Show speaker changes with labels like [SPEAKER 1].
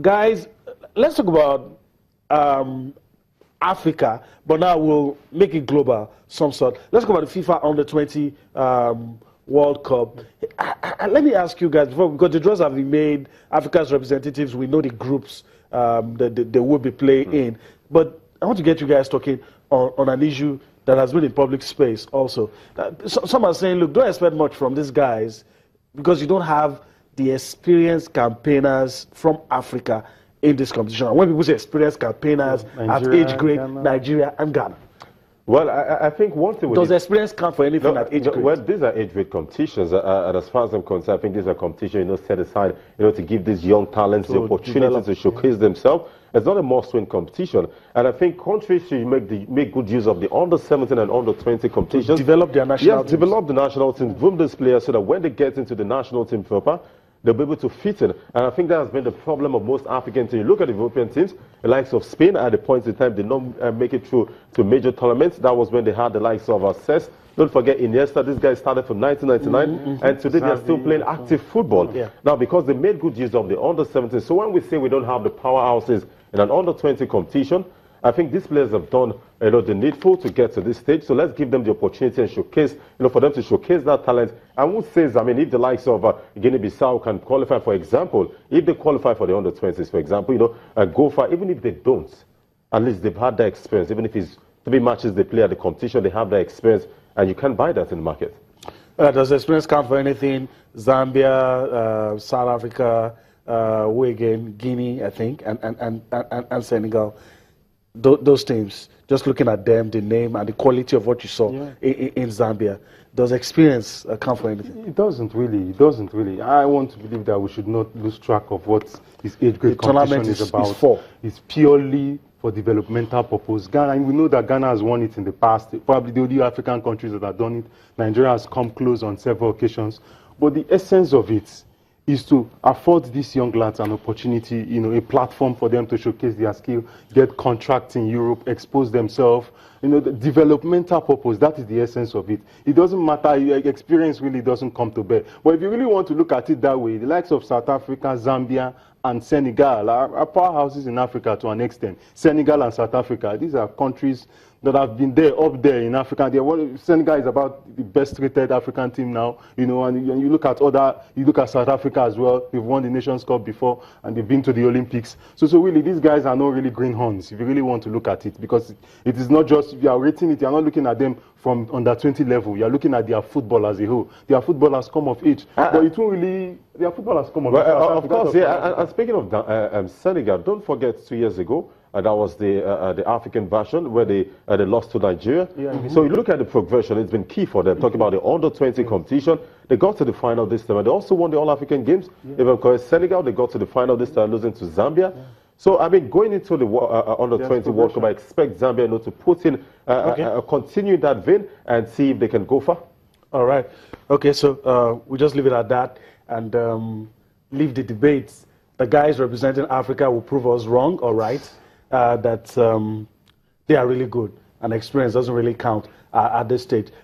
[SPEAKER 1] Guys, let's talk about Africa, but now we'll make it global, some sort. Let's talk about the FIFA Under-20 World Cup. Let me ask you guys, because the draws have been made, Africa's representatives, we know the groups that they will be playing in. But I want to get you guys talking on an issue that has been in public space also. Some are saying, look, don't expect much from these guys because you don't have the experienced campaigners from Africa in this competition. And when people say experienced campaigners at age grade, Nigeria and Ghana.
[SPEAKER 2] Well, I think one thing...
[SPEAKER 1] Does experience count for anything at age grade?
[SPEAKER 2] Well, these are age grade competitions. And as far as I'm concerned, I think these are competitions, set aside, to give these young talents the opportunity to showcase themselves. It's not a must-win competition. And I think countries should make good use of the under-17 and under-20 competitions.
[SPEAKER 1] To develop their national teams.
[SPEAKER 2] Develop the national teams, groom these players so that when they get into the national team proper, they'll be able to fit in. And I think that has been the problem of most African teams. You look at the European teams, the likes of Spain at the point in time did not make it through to major tournaments. That was when they had the likes of CES. Don't forget Iniesta, this guy started from 1999, and today they're still playing active football. Now, because they made good use of the under-17. So when we say we don't have the powerhouses in an under-20 competition, I think these players have done the needful to get to this stage. So let's give them the opportunity and showcase, for them to showcase that talent. And who says, I mean, if the likes of Guinea-Bissau can qualify, for example, if they qualify for the under-20s, for example, go far, even if they don't, at least they've had that experience. Even if it's 3 matches they play at the competition, they have that experience, and you can buy that in the market.
[SPEAKER 1] Does experience count for anything? Zambia, South Africa, Guinea, I think, and Senegal. Those teams, just looking at them, the name and the quality of what you saw in Zambia, does experience count for anything?
[SPEAKER 3] It doesn't really. It doesn't really. I want to believe that we should not lose track of what this age grade competition is about. It's purely for developmental purpose. Ghana, and we know that Ghana has won it in the past. Probably the only African countries that have done it. Nigeria has come close on several occasions. But the essence of it is to afford these young lads an opportunity, a platform for them to showcase their skill, get contracts in Europe, expose themselves, the developmental purpose, that is the essence of it. It doesn't matter, experience really doesn't come to bear. But if you really want to look at it that way, the likes of South Africa, Zambia, and Senegal are powerhouses in Africa to an extent. Senegal and South Africa, these are countries that have been up there in Africa. Senegal is about the best rated African team now, and you look at South Africa as well. They've won the Nations Cup before, and they've been to the Olympics. So really, these guys are not really greenhorns, if you really want to look at it, because it is not just, if you are rating it, you are not looking at them from under 20 level. You are looking at their football as a whole. Their football has come of age, but it won't really, their football has come of age.
[SPEAKER 2] Of course, and speaking of Senegal, don't forget 2 years ago, that was the African version where they lost to Nigeria. So you look at the progression, it's been key for them. Talking about the under-20 competition, they got to the final this time, and they also won the All-African Games. Even because Senegal, they got to the final this time, losing to Zambia. So, I mean, going into the under-20 World Cup, I expect Zambia to put in, continue that vein and see if they can go far.
[SPEAKER 1] All right. Okay, so we just leave it at that and leave the debates. The guys representing Africa will prove us wrong or right, that they are really good and experience doesn't really count at this stage.